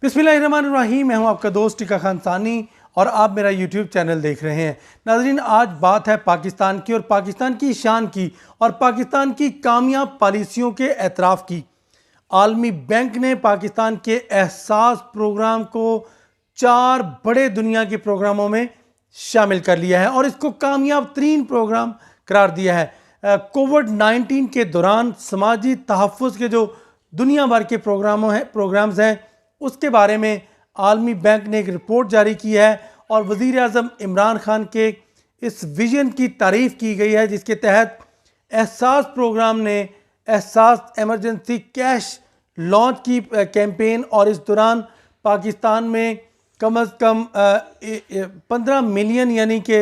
बिस्मिल्लाहिर्रहमानिर्रहीम। मैं हूं आपका दोस्त टिका खान सानी और आप मेरा यूट्यूब चैनल देख रहे हैं। नाज़रीन, आज बात है पाकिस्तान की और पाकिस्तान की शान की और पाकिस्तान की कामयाब पॉलिसियों के एतराफ़ की। आलमी बैंक ने पाकिस्तान के एहसास प्रोग्राम को 4 बड़े दुनिया के प्रोग्रामों में शामिल कर लिया है और इसको कामयाब तरीन प्रोग्राम करार दिया है। कोविड-19 के दौरान समाजी तहफ़्फ़ुज़ के जो दुनिया भर के प्रोग्राम्स हैं उसके बारे में आलमी बैंक ने एक रिपोर्ट जारी की है और वज़ीर आज़म इमरान खान के इस विज़न की तारीफ़ की गई है, जिसके तहत एहसास प्रोग्राम ने एहसास एमरजेंसी कैश लॉन्च की कैंपेन और इस दौरान पाकिस्तान में कम अज़ कम 15 मिलियन यानी कि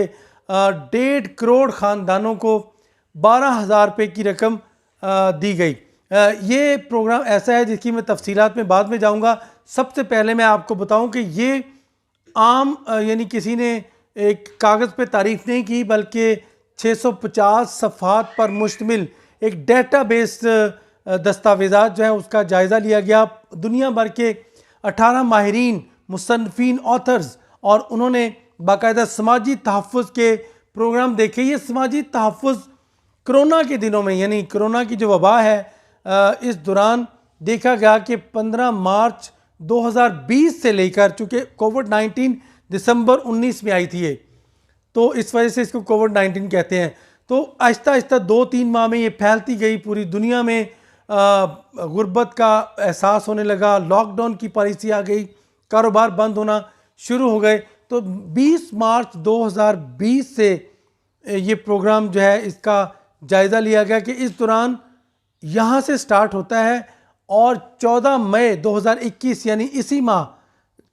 1.5 करोड़ ख़ानदानों को 12,000 रुपये की रकम दी गई। ये प्रोग्राम ऐसा है जिसकी मैं तफसीलात में बाद में जाऊंगा। सबसे पहले मैं आपको बताऊं कि ये आम यानी किसी ने एक कागज़ पे तारीफ़ नहीं की, बल्कि 650 सफ़हात पर मुश्तमिल एक डेटाबेस दस्तावेज़ात जो है उसका जायज़ा लिया गया। दुनिया भर के 18 माहिरीन, मुसन्निफ़ीन, ऑथर्स, और उन्होंने बाकायदा समाजी तहफ़्फ़ुज़ के प्रोग्राम देखे। ये समाजी तहफ़्फ़ुज़ कोरोना के दिनों में, यानी कोरोना की जो वबा है, इस दौरान देखा गया कि 15 मार्च 2020 से लेकर, चूँकि कोविड-19 दिसंबर 19 में आई थी ये, तो इस वजह से इसको कोविड-19 कहते हैं। तो आहिस्ता आहिस्ता 2-3 माह में ये फैलती गई पूरी दुनिया में। गुर्बत का एहसास होने लगा, लॉकडाउन की पॉलिसी आ गई, कारोबार बंद होना शुरू हो गए। तो 20 मार्च 2020 से ये प्रोग्राम जो है इसका जायज़ा लिया गया कि इस दौरान यहाँ से स्टार्ट होता है और 14 मई 2021 यानी इसी माह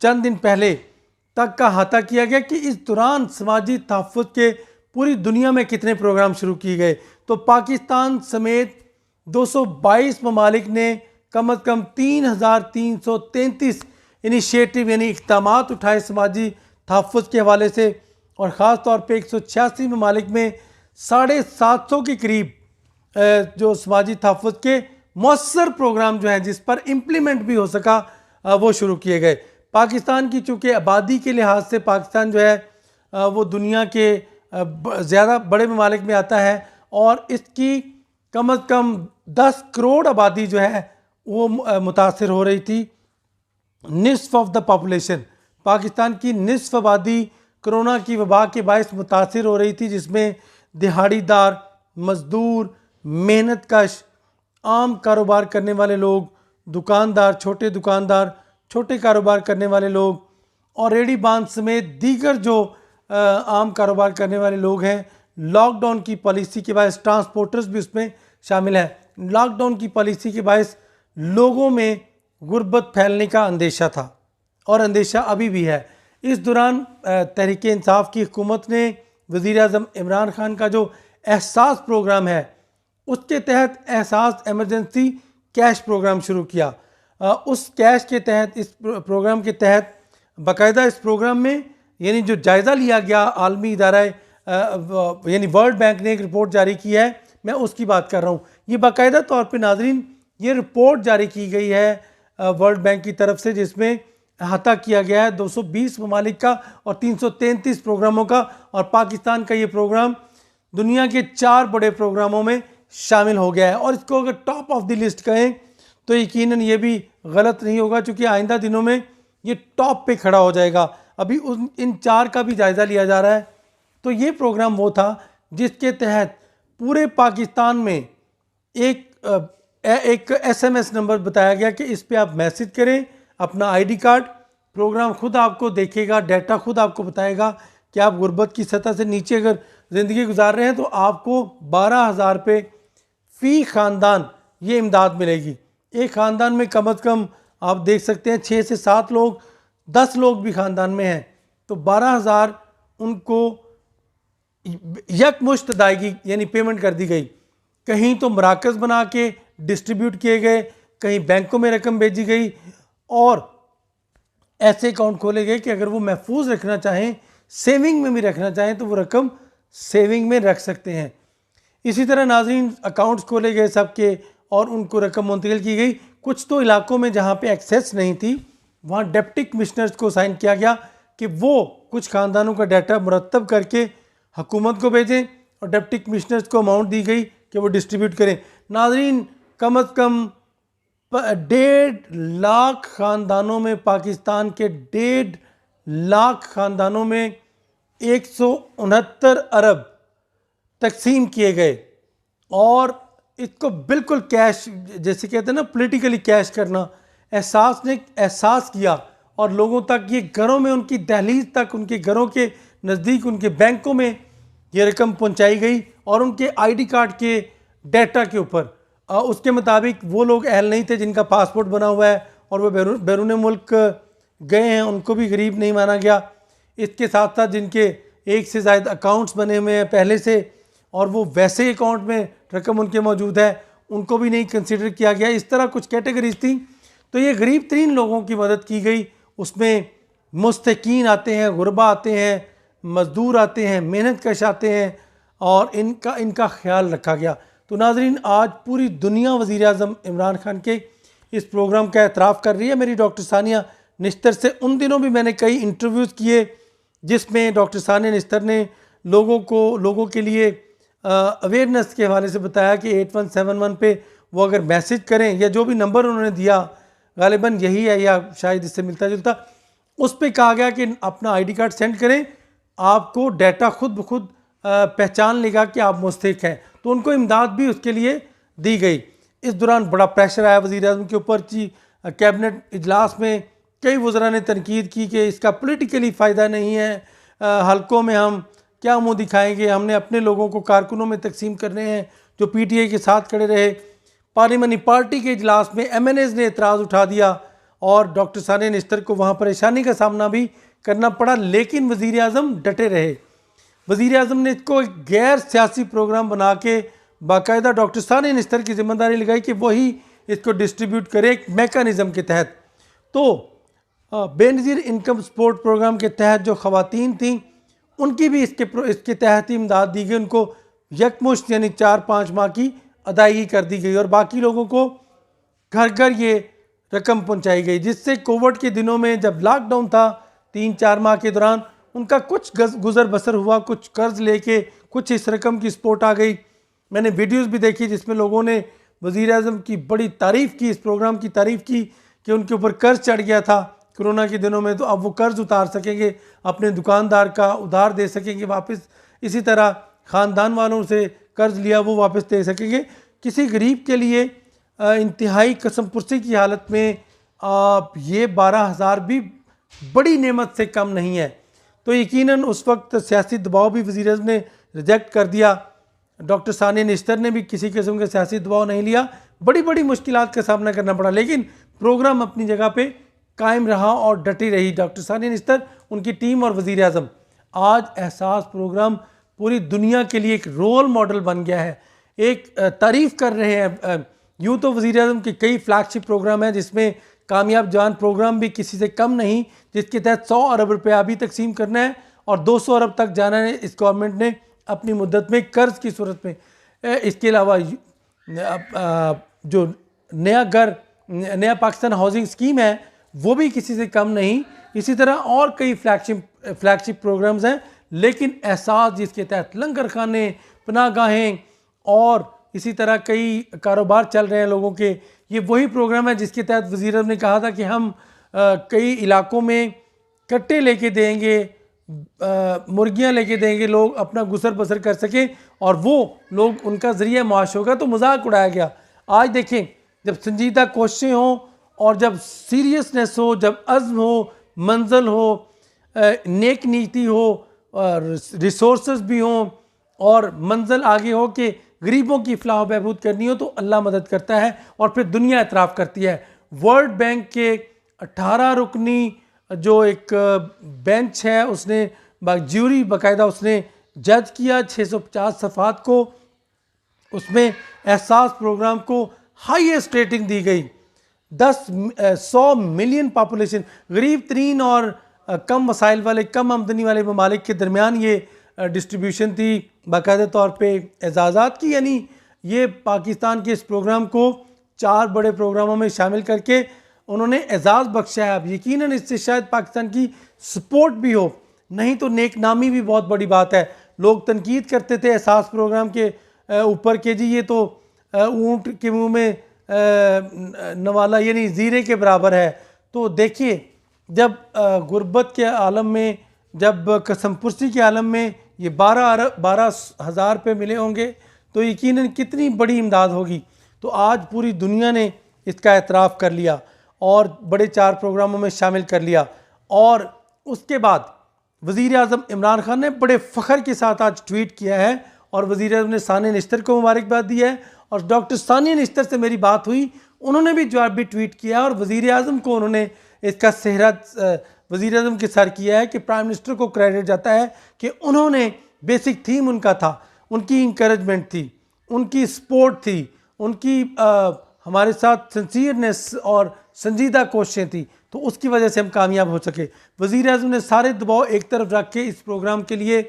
चंद दिन पहले तक का अहाता किया गया कि इस दौरान समाजी तहफ़्फ़ुज़ के पूरी दुनिया में कितने प्रोग्राम शुरू किए गए। तो पाकिस्तान समेत 222 ममालिक ने कम अज़ कम 3,333 इनिशिएटिव यानी इक़दामात उठाए समाजी तहफ़्फ़ुज़ के हवाले से, और ख़ास तौर पे 186 ममालिक में 750 के करीब जो समाजी तहफ़्फ़ुज़ के मौसर प्रोग्राम जो हैं जिस पर इम्प्लीमेंट भी हो सका वो शुरू किए गए। पाकिस्तान की चूँकि आबादी के लिहाज से पाकिस्तान जो है वो दुनिया के ज़्यादा बड़े ममालिक में आता है और इसकी कम अज़ कम 10 करोड़ आबादी जो है वो मुतासर हो रही थी। निस्फ़ ऑफ द पॉपुलेशन, पाकिस्तान की निस्फ़ आबादी कोरोना की वबा के बायस मुतासर हो रही थी, जिसमें दिहाड़ीदार, मज़दूर, मेहनत कश, आम कारोबार करने वाले लोग, दुकानदार, छोटे कारोबार करने वाले लोग और रेडी बांध समेत दीगर जो आम कारोबार करने वाले लोग हैं। लॉकडाउन की पॉलिसी के बायस ट्रांसपोर्टर्स भी उसमें शामिल है। लॉकडाउन की पॉलिसी के बायस लोगों में गुर्बत फैलने का अंदेशा था और अंदेशा अभी भी है। इस दौरान तहरीक इंसाफ की हुकूमत ने वज़ीर आज़म इमरान खान का जो एहसास प्रोग्राम है उसके तहत एहसास एमरजेंसी कैश प्रोग्राम शुरू किया। उस कैश के तहत, इस प्रोग्राम के तहत बाकायदा इस प्रोग्राम में यानी जो जायज़ा लिया गया, आलमी इदारा यानी वर्ल्ड बैंक ने एक रिपोर्ट जारी की है, मैं उसकी बात कर रहा हूँ। ये बाकायदा तौर पे नाज़रीन ये रिपोर्ट जारी की गई है वर्ल्ड बैंक की तरफ से, जिसमें अहाता किया गया है 220 ममालिक का और 333 प्रोग्रामों का, और पाकिस्तान का ये प्रोग्राम दुनिया के 4 बड़े प्रोग्रामों में शामिल हो गया है। और इसको अगर टॉप ऑफ द लिस्ट कहें तो यकीनन ये भी गलत नहीं होगा, क्योंकि आइंदा दिनों में ये टॉप पे खड़ा हो जाएगा। अभी इन 4 का भी जायज़ा लिया जा रहा है। तो ये प्रोग्राम वो था जिसके तहत पूरे पाकिस्तान में एक SMS नंबर बताया गया कि इस पे आप मैसेज करें अपना ID कार्ड, प्रोग्राम खुद आपको देखेगा, डाटा खुद आपको बताएगा कि आप गुर्बत की सतह से नीचे अगर ज़िंदगी गुजार रहे हैं तो आपको 12,000 रुपये फ़ी ख़ानदान ये इमदाद मिलेगी। एक ख़ानदान में कम अज़ कम आप देख सकते हैं 6 से 7 लोग, 10 लोग भी ख़ानदान में हैं, तो 12,000 उनको यकमुश्त अदायगी यानी पेमेंट कर दी गई। कहीं तो मराकज़ बना के डिस्ट्रीब्यूट किए गए, कहीं बैंकों में रकम भेजी गई और ऐसे अकाउंट खोले गए कि अगर वो महफूज रखना चाहें, सेविंग में भी रखना चाहें, तो वो रकम सेविंग में रख सकते हैं। इसी तरह नाज़रीन अकाउंट्स खोले गए सबके और उनको रकम मुंतकिल की गई। कुछ तो इलाकों में जहाँ पे एक्सेस नहीं थी वहाँ डिप्टी कमिश्नर्स को साइन किया गया कि वो कुछ ख़ानदानों का डाटा मुरतब करके हुकूमत को भेजें और डिप्टी कमिश्नर्स को अमाउंट दी गई कि वो डिस्ट्रीब्यूट करें। नाज़रीन, कम अज़ कम 1.5 लाख ख़ानदानों में, पाकिस्तान के 1.5 लाख ख़ानदानों में 169 अरब तकसीम किए गए और इसको बिल्कुल कैश, जैसे कहते हैं ना पॉलिटिकली कैश करना, एहसास किया और लोगों तक, ये घरों में, उनकी दहलीज तक, उनके घरों के नज़दीक, उनके बैंकों में ये रकम पहुंचाई गई और उनके आईडी कार्ड के डाटा के ऊपर उसके मुताबिक वो लोग अहल नहीं थे जिनका पासपोर्ट बना हुआ है और वो बैरून मुल्क गए हैं, उनको भी गरीब नहीं माना गया। इसके साथ साथ जिनके एक से ज़्यादा अकाउंट्स बने हुए हैं पहले से और वो वैसे अकाउंट में रकम उनके मौजूद है, उनको भी नहीं कंसिडर किया गया। इस तरह कुछ कैटेगरीज थी। तो ये गरीब तरीन लोगों की मदद की गई। उसमें मुस्तकीन आते हैं, गुरबा आते हैं, मज़दूर आते हैं, मेहनत कश आते हैं और इनका ख्याल रखा गया। तो नाज़रीन, आज पूरी दुनिया वज़ीर-ए-आज़म इमरान खान के इस प्रोग्राम का एतराफ़ कर रही है। मेरी डॉक्टर सानिया निश्तर से उन दिनों भी मैंने कई इंटरव्यूज़ किए जिसमें डॉक्टर सानिया निश्तर ने लोगों के लिए अवेयरनेस के हवाले से बताया कि 8171 पे वो अगर मैसेज करें या जो भी नंबर उन्होंने दिया, गालिबन यही है या शायद इससे मिलता जुलता, उस पर कहा गया कि अपना आईडी कार्ड सेंड करें, आपको डाटा खुद ब खुद पहचान लेगा कि आप मुस्तहिक हैं। तो उनको इमदाद भी उसके लिए दी गई। इस दौरान बड़ा प्रेशर आया वज़ीर-ए-आज़म के ऊपर कि कैबिनेट इजलास में कई वज़रा ने तनकीद की कि इसका पॉलिटिकली फ़ायदा नहीं है, हलकों में हम क्या मुंह दिखाएंगे, हमने अपने लोगों को कारकुनों में तकसीम करने हैं जो पीटीआई के साथ खड़े रहे। पार्लियामानी पार्टी के इजलास में एमएनएज़ ने एतराज़ उठा दिया और डॉक्टर सानिया निश्तर को वहाँ परेशानी का सामना भी करना पड़ा, लेकिन वज़ीर-ए-आज़म डटे रहे। वज़ीर-ए-आज़म ने इसको एक गैर सियासी प्रोग्राम बना के बाकायदा डॉक्टर सानिया निश्तर की जिम्मेदारी लगाई कि वही इसको डिस्ट्रीब्यूट करे एक मैकेनिज़्म के तहत। तो बेनज़ीर इनकम सपोर्ट प्रोग्राम के तहत जो ख़वातीन थीं उनकी भी इसके तहत ही इमदाद दी गई। उनको यकमुश्त यानी 4-5 माह की अदायगी कर दी गई और बाकी लोगों को घर घर ये रकम पहुंचाई गई, जिससे कोविड के दिनों में जब लॉकडाउन था 3-4 माह के दौरान उनका कुछ गुजर बसर हुआ, कुछ कर्ज लेके कुछ इस रकम की सपोर्ट आ गई। मैंने वीडियोस भी देखी जिसमें लोगों ने वज़ीर-ए-आज़म की बड़ी तारीफ़ की, इस प्रोग्राम की तारीफ़ की कि उनके ऊपर कर्ज चढ़ गया था कोरोना के दिनों में, तो अब वो कर्ज उतार सकेंगे, अपने दुकानदार का उधार दे सकेंगे वापस, इसी तरह ख़ानदान वालों से कर्ज लिया वो वापस दे सकेंगे। किसी गरीब के लिए इंतहाई कसम पुरसी की हालत में ये 12,000 भी बड़ी नेमत से कम नहीं है। तो यकीनन उस वक्त सियासी दबाव भी वज़ीर-ए-आज़म ने रिजेक्ट कर दिया। डॉक्टर सानिया निश्तर ने भी किसी किस्म का सियासी दबाव नहीं लिया। बड़ी बड़ी मुश्किलात का सामना करना पड़ा, लेकिन प्रोग्राम अपनी जगह पे कायम रहा और डटी रही डॉक्टर सानिया निश्तर, उनकी टीम और वज़ीर-ए-आज़म। आज एहसास प्रोग्राम पूरी दुनिया के लिए एक रोल मॉडल बन गया है, एक तारीफ़ कर रहे हैं। यूँ तो वज़ीर-ए-आज़म के कई फ्लैगशिप प्रोग्राम हैं जिसमें कामयाब जान प्रोग्राम भी किसी से कम नहीं, जिसके तहत 100 अरब रुपया भी तकसीम करना है और 200 अरब तक जाना है इस गवर्नमेंट ने अपनी मुद्दत में कर्ज की सूरत में। इसके अलावा जो नया पाकिस्तान हाउसिंग स्कीम है वो भी किसी से कम नहीं। इसी तरह और कई फ्लैगशिप प्रोग्राम्स हैं, लेकिन एहसास जिसके तहत लंगर खाने, पनाहगाहें और इसी तरह कई कारोबार चल रहे हैं लोगों के, ये वही प्रोग्राम है जिसके तहत वज़ीर-ए-आज़म ने कहा था कि हम कई इलाकों में कट्टे लेके देंगे, मुर्गियां लेके देंगे, लोग अपना गुजर बसर कर सकें और वो लोग उनका ज़रिया माश होगा। तो मजाक उड़ाया गया। आज देखें, जब संजीदा कोशिशें हों और जब सीरियसनेस हो, जब अज़्म हो, मंजिल हो, नेक नीति हो, रिसोर्सेज भी हों और मंजिल आगे हो कि गरीबों की फलाह बहबूद करनी हो, तो अल्लाह मदद करता है और फिर दुनिया एतराफ़ करती है। वर्ल्ड बैंक के 18 रुकनी जो एक बेंच है, उसने ज्यूरी बाकायदा उसने जज किया 650 सफ़ात को, उसमें एहसास प्रोग्राम को हाईएस्ट रेटिंग दी गई। 100 मिलियन पॉपुलेशन, गरीब तरीन और कम वसाइल वाले, कम आमदनी वाले ममालिक के दरमियान ये डिस्ट्रीब्यूशन थी बाकायदा तौर पे एजाज़ात की। यानी ये पाकिस्तान के इस प्रोग्राम को 4 बड़े प्रोग्रामों में शामिल करके उन्होंने एजाज़ बख्शा है। अब यकीनन इससे शायद पाकिस्तान की सपोर्ट भी हो, नहीं तो नेक नामी भी बहुत बड़ी बात है। लोग तनकीद करते थे एहसास प्रोग्राम के ऊपर के जी ये तो ऊँट के मुंह में नवाला यानी ज़ीरे के बराबर है। तो देखिए, जब गुर्बत के आलम में, जब कसमपुरसी के आलम में ये 12,000 रुपये मिले होंगे तो यकीनन कितनी बड़ी इमदाद होगी। तो आज पूरी दुनिया ने इसका एतराफ़ कर लिया और बड़े 4 प्रोग्रामों में शामिल कर लिया। और उसके बाद वज़ीर आज़म इमरान खान ने बड़े फ़ख्र के साथ आज ट्वीट किया है और वज़ीर आज़म ने सानिया निश्तर को मुबारकबाद दी है। और डॉक्टर सानिया निश्तर से मेरी बात हुई, उन्होंने भी जवाब भी ट्वीट किया और वज़ीर आज़म को उन्होंने इसका सेहरा वज़ीर आज़म के सर किया है कि प्राइम मिनिस्टर को क्रेडिट जाता है कि उन्होंने, बेसिक थीम उनका था, उनकी इंकरेजमेंट थी, उनकी सपोर्ट थी, उनकी हमारे साथ सिंसियरनेस और संजीदा कोशिशें थी, तो उसकी वजह से हम कामयाब हो सके। वज़ीर आज़म ने सारे दबाव एक तरफ रख के इस प्रोग्राम के लिए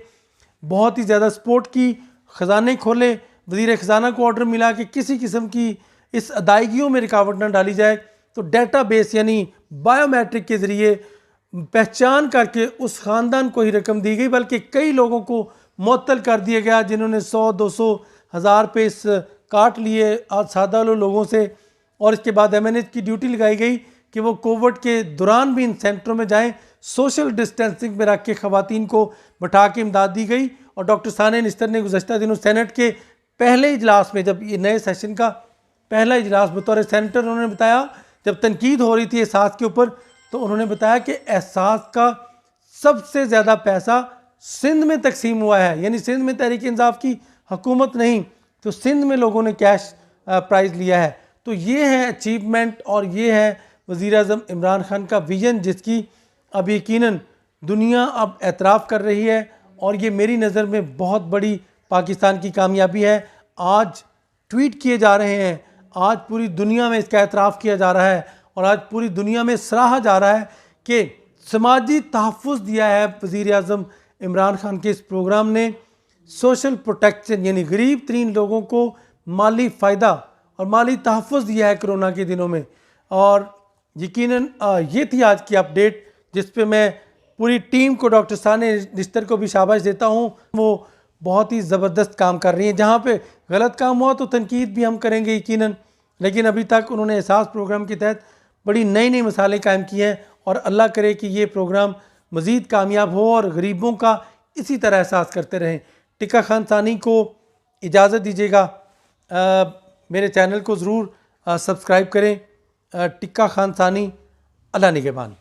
बहुत ही ज़्यादा सपोर्ट की, ख़जाने खोले, वज़ीर ख़जाना को ऑर्डर मिला कि किसी किस्म की इस अदायगियों में रुकावट न डाली जाए। तो डेटाबेस यानी बायोमेट्रिक के ज़रिए पहचान करके उस ख़ानदान को ही रकम दी गई, बल्कि कई लोगों को मुअत्तल कर दिया गया जिन्होंने 100-200 हज़ार रुपये इस काट लिए आज सादा लोगों से। और इसके बाद MNH की ड्यूटी लगाई गई कि वो कोविड के दौरान भी इन सेंटरों में जाएं, सोशल डिस्टेंसिंग में रख के ख़वातीन को बैठा के इमदाद दी गई। और डॉक्टर सानिया निश्तर ने गुज़श्ता दिनों सेनेट के पहले इजलास में, जब ये नए सेशन का पहला इजलास बतौर सेनेटर उन्होंने बताया, जब तनकीद हो रही थी एहसास के ऊपर, तो उन्होंने बताया कि एहसास का सबसे ज़्यादा पैसा सिंध में तकसीम हुआ है, यानी सिंध में तहरीक इंसाफ की हुकूमत नहीं, तो सिंध में लोगों ने कैश प्राइज़ लिया है। तो ये है अचीवमेंट और ये है वज़ीर आज़म इमरान खान का विजन, जिसकी अब यकीनन दुनिया अब एतराफ़ कर रही है। और ये मेरी नज़र में बहुत बड़ी पाकिस्तान की कामयाबी है। आज ट्वीट किए जा रहे हैं, आज पूरी दुनिया में इसका एतराफ़ किया जा रहा है और आज पूरी दुनिया में सराहा जा रहा है कि समाजी तहफ़्फ़ुज़ दिया है वज़ीर आज़म इमरान खान के इस प्रोग्राम ने। सोशल प्रोटेक्शन यानी गरीब तरीन लोगों को माली फ़ायदा और माली तहफ़्फ़ुज़ दिया है कोरोना के दिनों में। और यकीनन ये थी आज की अपडेट, जिस पे मैं पूरी टीम को, डॉक्टर सानिया निश्तर को भी शाबाश देता हूँ। वो बहुत ही ज़बरदस्त काम कर रही हैं। जहाँ पे गलत काम हुआ तो तनकीद भी हम करेंगे यकीनन, लेकिन अभी तक उन्होंने एहसास प्रोग्राम के तहत बड़ी नई नई मिसालें कायम की हैं। और अल्लाह करे कि ये प्रोग्राम मज़ीद कामयाब हो और गरीबों का इसी तरह एहसास करते रहें। टिक्का खान सानी को इजाज़त दीजिएगा, मेरे चैनल को ज़रूर सब्सक्राइब करें। टिक्का खान सानी, अल्लाह निगहबान।